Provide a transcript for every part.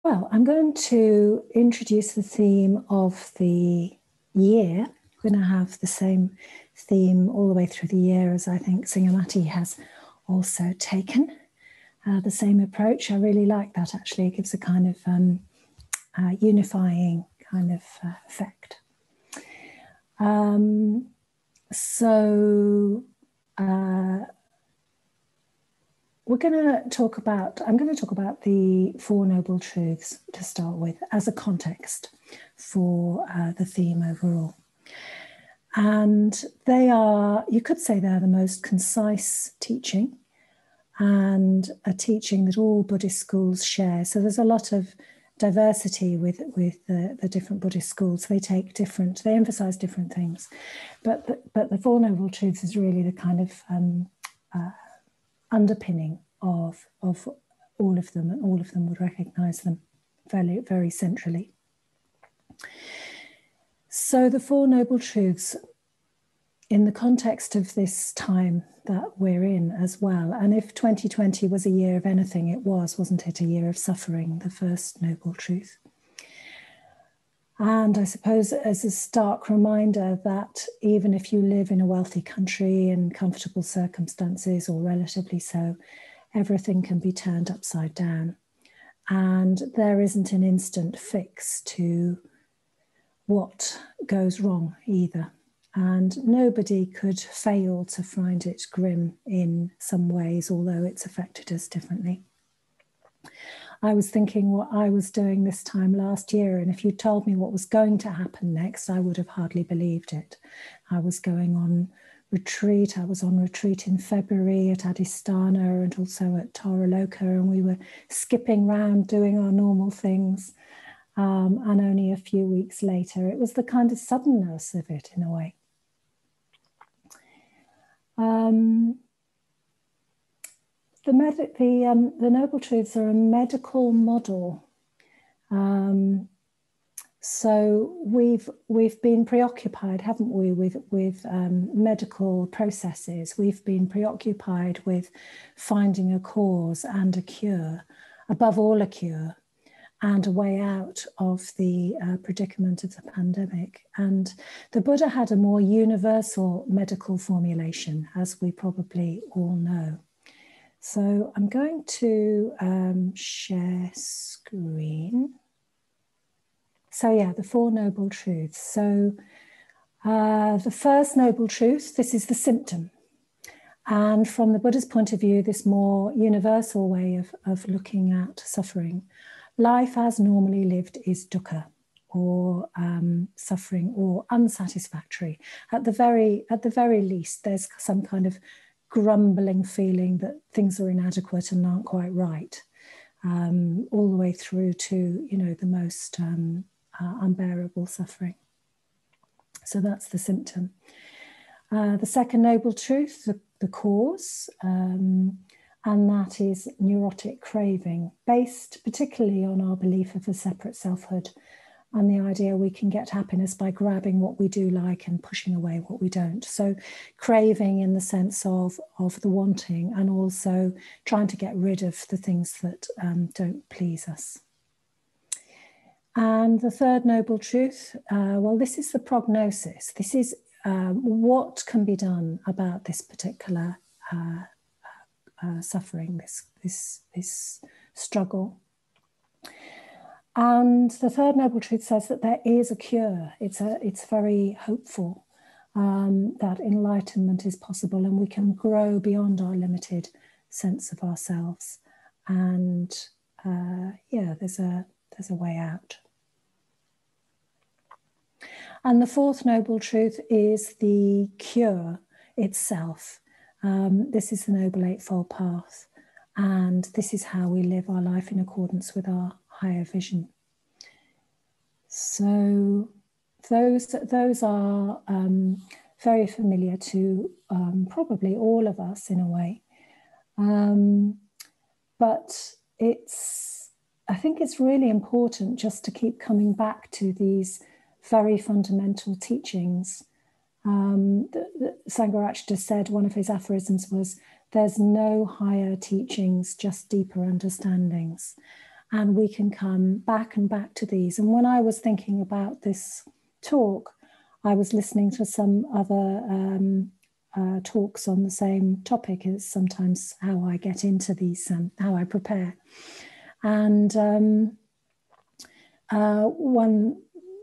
Well, I'm going to introduce the theme of the year. We're going to have the same theme all the way through the year, as I think Singamati has also taken the same approach. I really like that, actually. It gives a kind of unifying kind of effect. I'm going to talk about the Four Noble Truths to start with as a context for the theme overall. And they are, you could say they're the most concise teaching and a teaching that all Buddhist schools share. So there's a lot of diversity with the different Buddhist schools. They emphasize different things. But the Four Noble Truths is really the kind of underpinning of all of them, and all of them would recognize them very, very centrally. So the Four Noble Truths, in the context of this time that we're in as well, and if 2020 was a year of anything, it wasn't it, a year of suffering, the first Noble Truth. And I suppose as a stark reminder that even if you live in a wealthy country in comfortable circumstances, or relatively so, everything can be turned upside down. And there isn't an instant fix to what goes wrong either. And nobody could fail to find it grim in some ways, although it's affected us differently. I was thinking what I was doing this time last year, and if you told me what was going to happen next, I would have hardly believed it. I was going on retreat. I was on retreat in February at Adhisthana and also at Tara Loka, and we were skipping round doing our normal things. And only a few weeks later, it was the kind of suddenness of it in a way. The Noble Truths are a medical model. So we've been preoccupied, haven't we, with medical processes. We've been preoccupied with finding a cause and a cure, above all a cure, and a way out of the predicament of the pandemic. And the Buddha had a more universal medical formulation, as we probably all know. So I'm going to share screen. So yeah, the Four Noble Truths. So the first Noble Truth, this is the symptom. And from the Buddha's point of view, this more universal way of looking at suffering, life as normally lived is dukkha, or suffering, or unsatisfactory. At the very least, there's some kind of grumbling feeling that things are inadequate and aren't quite right, all the way through to, the most unbearable suffering. So that's the symptom. The second Noble Truth, the cause, and that is neurotic craving, based particularly on our belief of a separate selfhood and the idea we can get happiness by grabbing what we do like and pushing away what we don't. So craving in the sense of the wanting, and also trying to get rid of the things that don't please us. And the third Noble Truth, well, this is the prognosis. This is what can be done about this particular suffering, this struggle. And the third Noble Truth says that there is a cure. It's very hopeful that enlightenment is possible, and we can grow beyond our limited sense of ourselves. And there's a way out. And the fourth Noble Truth is the cure itself. This is the Noble Eightfold Path, and this is how we live our life in accordance with our higher vision. So those are very familiar to probably all of us in a way, but I think it's really important just to keep coming back to these very fundamental teachings. Sangharakshita said, one of his aphorisms was, "There's no higher teachings, just deeper understandings." and we can come back and back to these. And when I was thinking about this talk, I was listening to some other talks on the same topic. Is sometimes how I get into these, how I prepare. And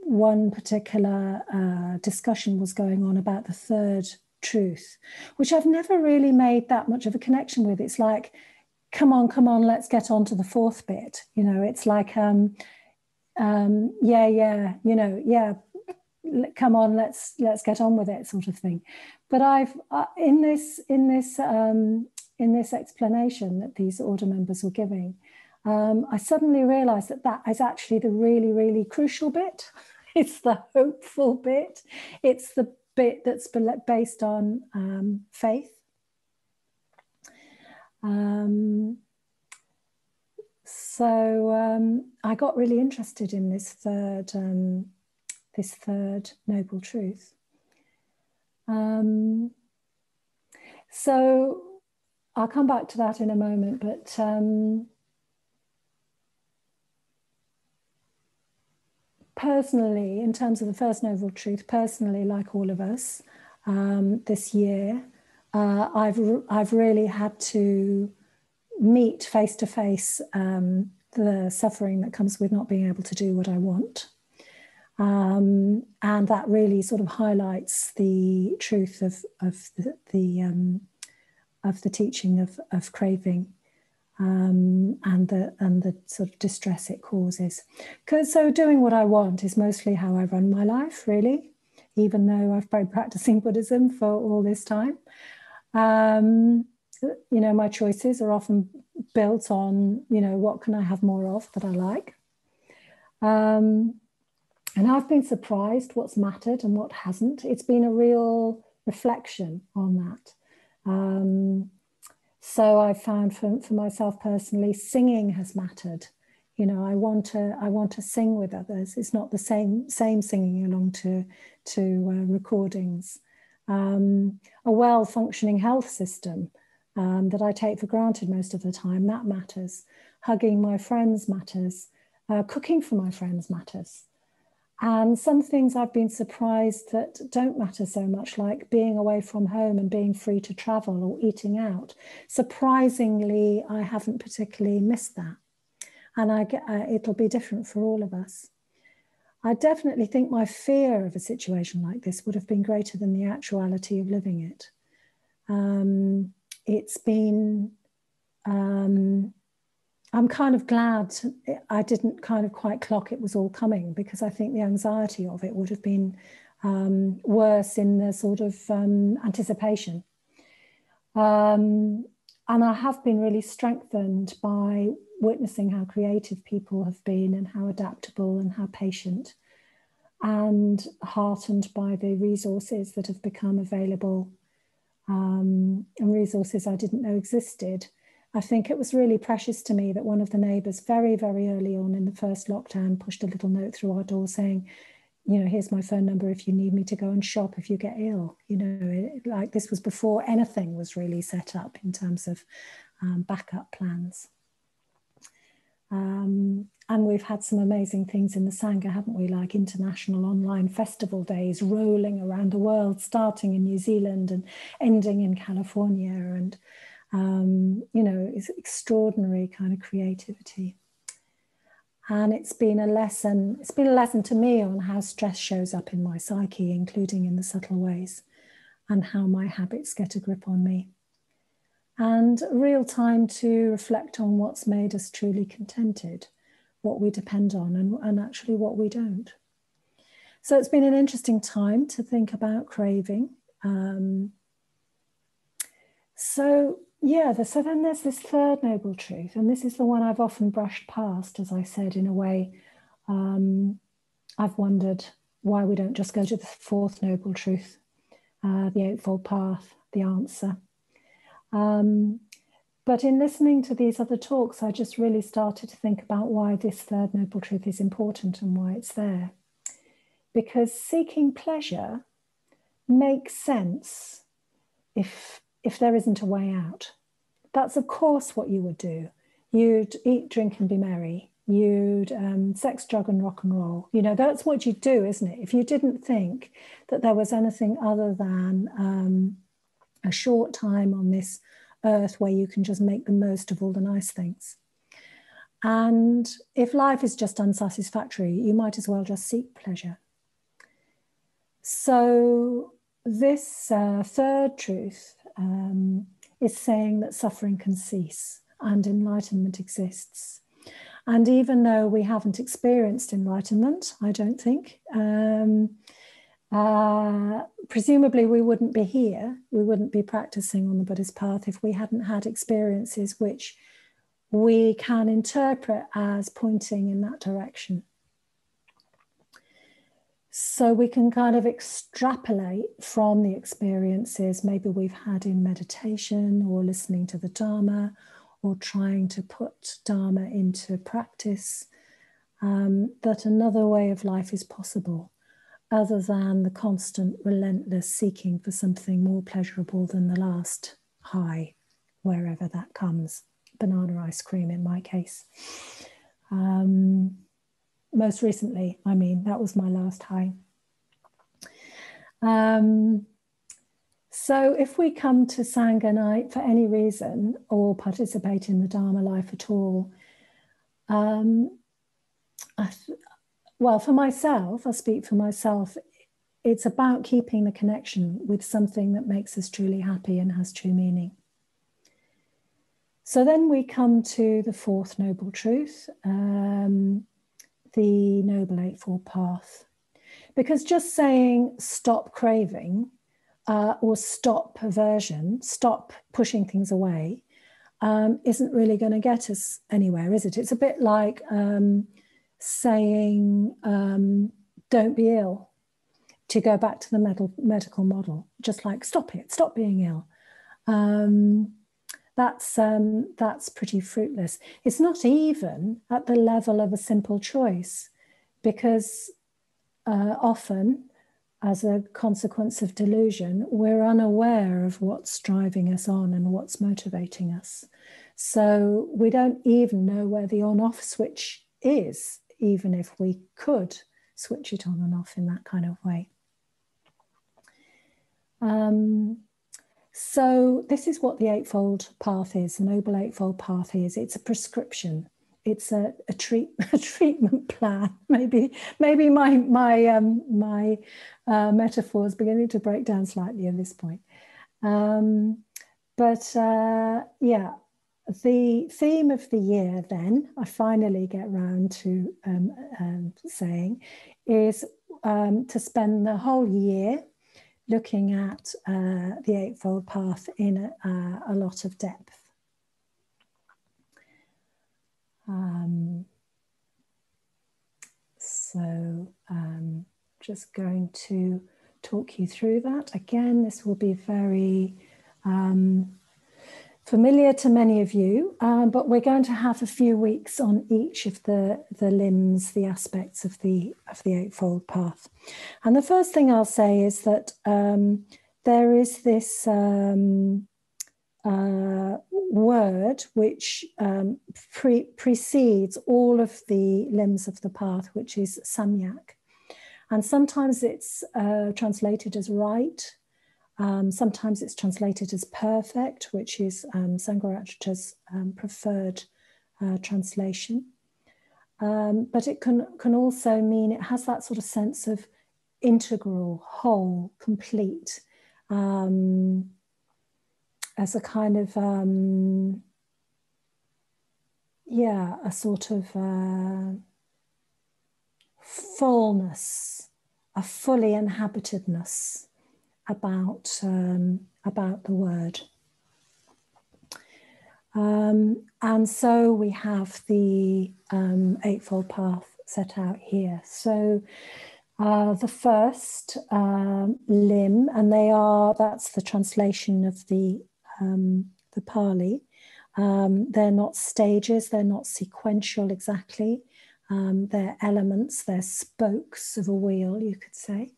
one particular discussion was going on about the third truth, which I've never really made that much of a connection with. It's like, come on, let's get on to the fourth bit. You know, it's like, yeah, come on, let's get on with it, sort of thing. But I've in this explanation that these order members were giving, I suddenly realized that is actually the really, really crucial bit. It's the hopeful bit. It's the bit that's based on faith. So I got really interested in this third noble truth. So I'll come back to that in a moment, but personally, in terms of the first noble truth, personally, like all of us, this year, I've really had to meet face to face the suffering that comes with not being able to do what I want. And that really sort of highlights the truth of the teaching of craving, and the sort of distress it causes. So doing what I want is mostly how I run my life, really, even though I've been practicing Buddhism for all this time. You know, my choices are often built on, you know, what can I have more of that I like. And I've been surprised what's mattered and what hasn't. It's been a real reflection on that. So I found for myself personally, singing has mattered. You know, I want to sing with others. It's not the same singing along to recordings. A well-functioning health system that I take for granted most of the time, that matters. Hugging my friends matters. Cooking for my friends matters. And some things I've been surprised that don't matter so much, like being away from home and being free to travel or eating out. Surprisingly, I haven't particularly missed that. And it'll be different for all of us. I definitely think my fear of a situation like this would have been greater than the actuality of living it. It's been... I'm kind of glad I didn't kind of quite clock it was all coming, because I think the anxiety of it would have been worse in the sort of anticipation. And I have been really strengthened by witnessing how creative people have been and how adaptable and how patient, and heartened by the resources that have become available, and resources I didn't know existed. I think it was really precious to me that one of the neighbours very, very early on in the first lockdown pushed a little note through our door saying, you know, here's my phone number if you need me to go and shop if you get ill. You know, like this was before anything was really set up in terms of backup plans. And we've had some amazing things in the Sangha, haven't we? Like international online festival days rolling around the world, starting in New Zealand and ending in California. And you know, it's extraordinary kind of creativity. And it's been a lesson to me on how stress shows up in my psyche, including in the subtle ways, and how my habits get a grip on me. And real time to reflect on what's made us truly contented, what we depend on, and actually what we don't. So it's been an interesting time to think about craving. So then there's this third noble truth, and this is the one I've often brushed past, as I said, in a way. I've wondered why we don't just go to the fourth noble truth, the Eightfold Path, the answer. But in listening to these other talks, I just really started to think about why this third noble truth is important and why it's there. Because seeking pleasure makes sense if there isn't a way out. That's of course what you would do. You'd eat, drink and be merry. you'd sex, drug and rock and roll. You know, that's what you do, isn't it? If you didn't think that there was anything other than a short time on this earth where you can just make the most of all the nice things. And if life is just unsatisfactory, you might as well just seek pleasure. So this third truth is saying that suffering can cease and enlightenment exists. And even though we haven't experienced enlightenment, I don't think, presumably we wouldn't be here, we wouldn't be practicing on the Buddhist path if we hadn't had experiences which we can interpret as pointing in that direction. So we can kind of extrapolate from the experiences maybe we've had in meditation or listening to the Dharma or trying to put Dharma into practice, that another way of life is possible other than the constant, relentless seeking for something more pleasurable than the last high, wherever that comes. Banana ice cream in my case. Most recently, I mean, that was my last high. So if we come to Sangha night for any reason or participate in the Dharma life at all, well, for myself, I speak for myself, it's about keeping the connection with something that makes us truly happy and has true meaning. So then we come to the fourth noble truth, the Noble Eightfold Path. Because just saying stop craving or stop aversion, stop pushing things away, isn't really going to get us anywhere, is it? It's a bit like saying don't be ill, to go back to the medical model, just like stop it, stop being ill. That's pretty fruitless. It's not even at the level of a simple choice, because often, as a consequence of delusion, we're unaware of what's driving us on and what's motivating us. So we don't even know where the on-off switch is, even if we could switch it on and off in that kind of way. So this is what the Eightfold Path is, the Noble Eightfold Path is. It's a prescription. It's a treatment plan. Maybe my metaphor is beginning to break down slightly at this point. Yeah, the theme of the year then, I finally get round to saying, is to spend the whole year looking at the Eightfold Path in a lot of depth. Just going to talk you through that. Again, this will be very familiar to many of you, but we're going to have a few weeks on each of the limbs, the aspects of the Eightfold Path. And the first thing I'll say is that there is this word which precedes all of the limbs of the path, which is samyak. And sometimes it's translated as right. Sometimes it's translated as perfect, which is Sangharakshita's preferred translation. But it can also mean, it has that sort of sense of integral, whole, complete, as a kind of, a sort of fullness, a fully inhabitedness about the word. And so we have the Eightfold Path set out here. So the first limb, and that's the translation of the Pali. They're not stages, they're not sequential exactly. They're elements, they're spokes of a wheel, you could say.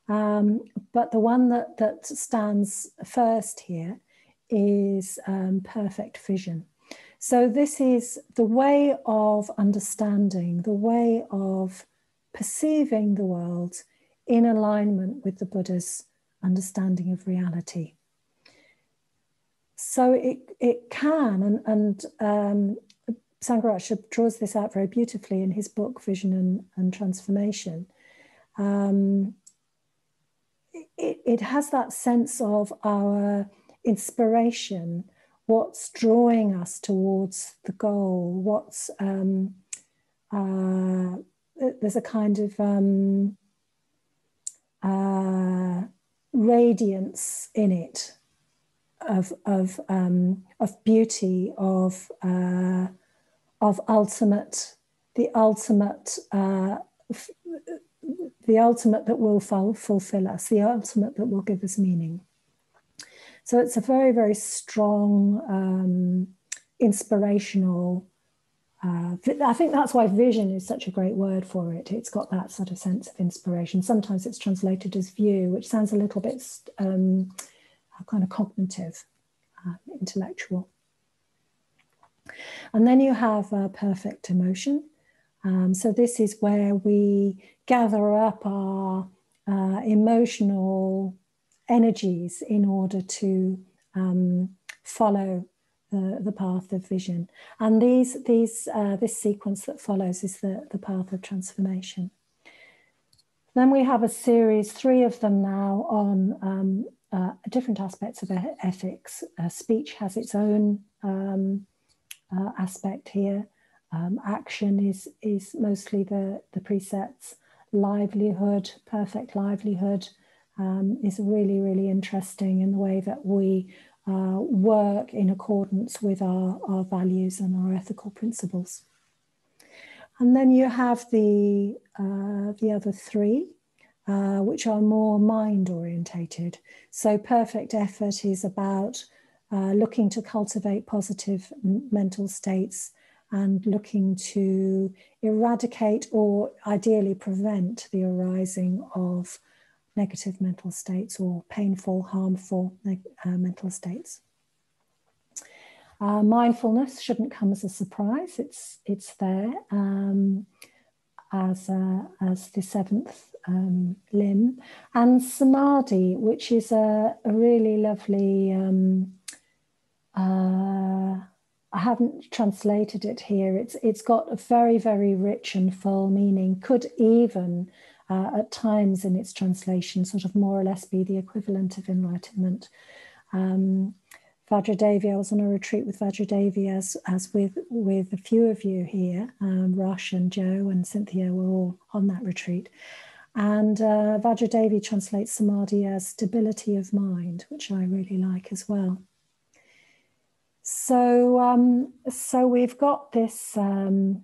But the one that stands first here is perfect vision. So this is the way of understanding, the way of perceiving the world in alignment with the Buddha's understanding of reality. So it can, and Sangharakshita draws this out very beautifully in his book, Vision and Transformation. It has that sense of our inspiration, what's drawing us towards the goal, what's, there's a kind of radiance in it, of beauty, of ultimate, the ultimate that will fulfill us, the ultimate that will give us meaning. So it's a very, very strong, inspirational, I think that's why vision is such a great word for it. It's got that sort of sense of inspiration. Sometimes it's translated as view, which sounds a little bit kind of cognitive, intellectual. And then you have perfect emotion. So this is where we gather up our emotional energies in order to follow the path of vision. And this sequence that follows is the path of transformation. Then we have a series, 3 of them now, on different aspects of ethics. Speech has its own aspect here. Action is mostly the precepts. Livelihood, perfect livelihood, is really, really interesting in the way that we work in accordance with our values and our ethical principles. And then you have the other 3, which are more mind orientated. So perfect effort is about looking to cultivate positive mental states and looking to eradicate or ideally prevent the arising of negative mental states or painful, harmful mental states. Mindfulness shouldn't come as a surprise. It's there as the 7th limb, and samadhi, which is a really lovely. I haven't translated it here. It's got a very, very rich and full meaning. Could even at times in its translation sort of more or less be the equivalent of enlightenment. Vajradevi, I was on a retreat with Vajradevi as with a few of you here. Rush and Joe and Cynthia were all on that retreat. And Vajradevi translates samadhi as stability of mind, which I really like as well. So, so we've got this, I'll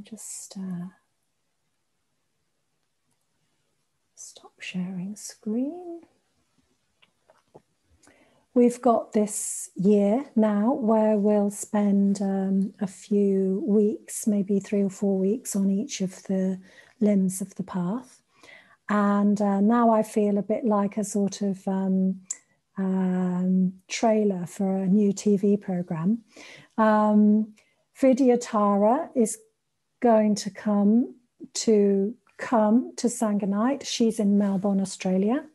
just stop sharing screen. We've got this year now where we'll spend a few weeks, maybe 3 or 4 weeks on each of the limbs of the path. And now I feel a bit like a sort of trailer for a new TV program. Vidyatara is going to come to Sangonite. She's in Melbourne, Australia.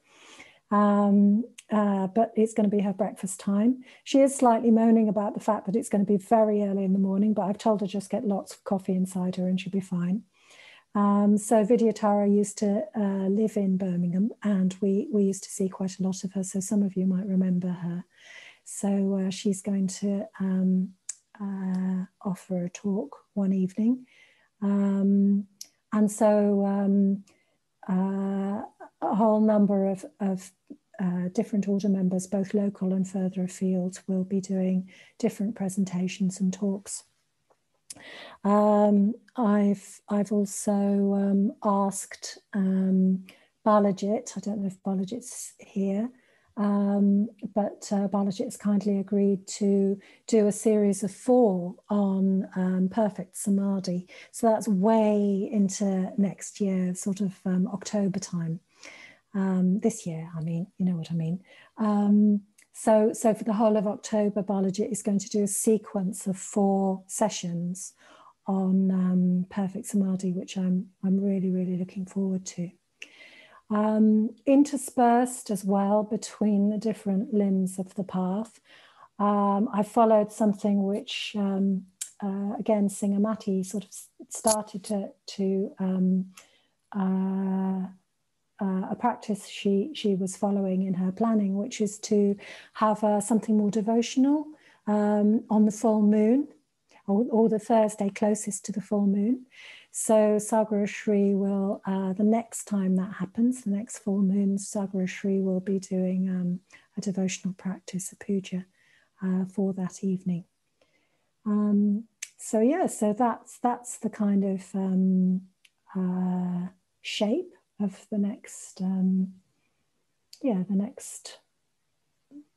But it's going to be her breakfast time. She is slightly moaning about the fact that it's going to be very early in the morning, but I've told her just get lots of coffee inside her and she'll be fine. So Vidyatara used to live in Birmingham, and we used to see quite a lot of her, so some of you might remember her. So she's going to offer a talk one evening. And so a whole number of different order members, both local and further afield, will be doing different presentations and talks. I've also asked Balajit, I don't know if Balajit's here, but Balajit's kindly agreed to do a series of 4 on perfect samadhi. So that's way into next year, sort of October time. This year, I mean, you know what I mean. So for the whole of October, Balaji is going to do a sequence of 4 sessions on perfect samadhi, which I'm really, really looking forward to. Interspersed as well between the different limbs of the path, I followed something which, again, Singer Matti sort of started to a practice she was following in her planning, which is to have something more devotional on the full moon, or the Thursday closest to the full moon. So Sagara Shri will, the next time that happens, the next full moon, Sagara Shri will be doing a devotional practice, a puja, for that evening. So yeah, so that's the kind of shape of the next,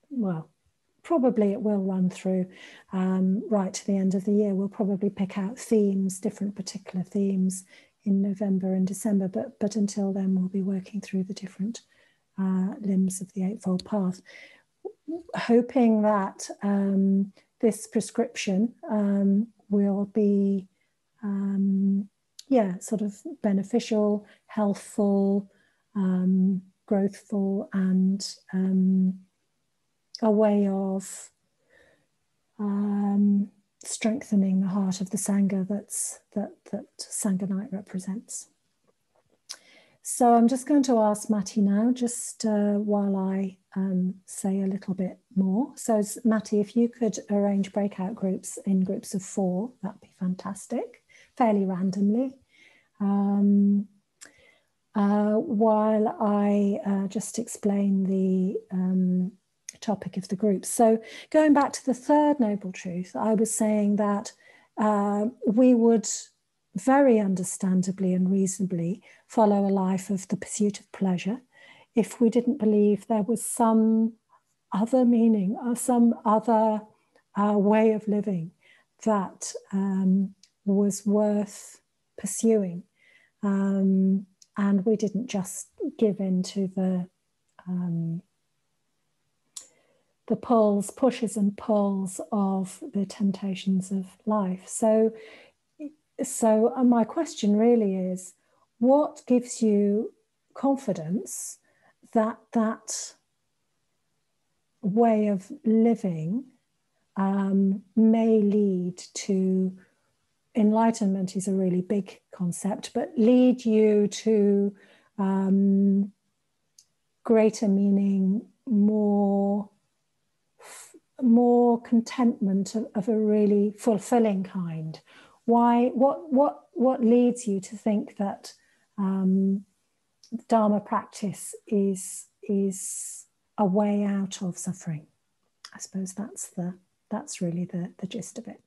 well, probably it will run through right to the end of the year. We'll probably pick out themes, different particular themes in November and December, but until then we'll be working through the different limbs of the Eightfold Path, hoping that this prescription will be sort of beneficial, healthful, growthful, and a way of strengthening the heart of the Sangha that Sangha Night represents. So I'm just going to ask Matti now, just while I say a little bit more. So Matti, if you could arrange breakout groups in groups of 4, that'd be fantastic, fairly randomly. While I just explain the topic of the group. So going back to the third noble truth, I was saying that we would very understandably and reasonably follow a life of the pursuit of pleasure if we didn't believe there was some other meaning or some other way of living that was worth pursuing. And we didn't just give in to the pushes and pulls of the temptations of life. So my question really is, what gives you confidence that that way of living may lead to enlightenment? Is a really big concept, but lead you to greater meaning, more contentment of a really fulfilling kind? Why? What leads you to think that Dharma practice is a way out of suffering? I suppose that's really the gist of it.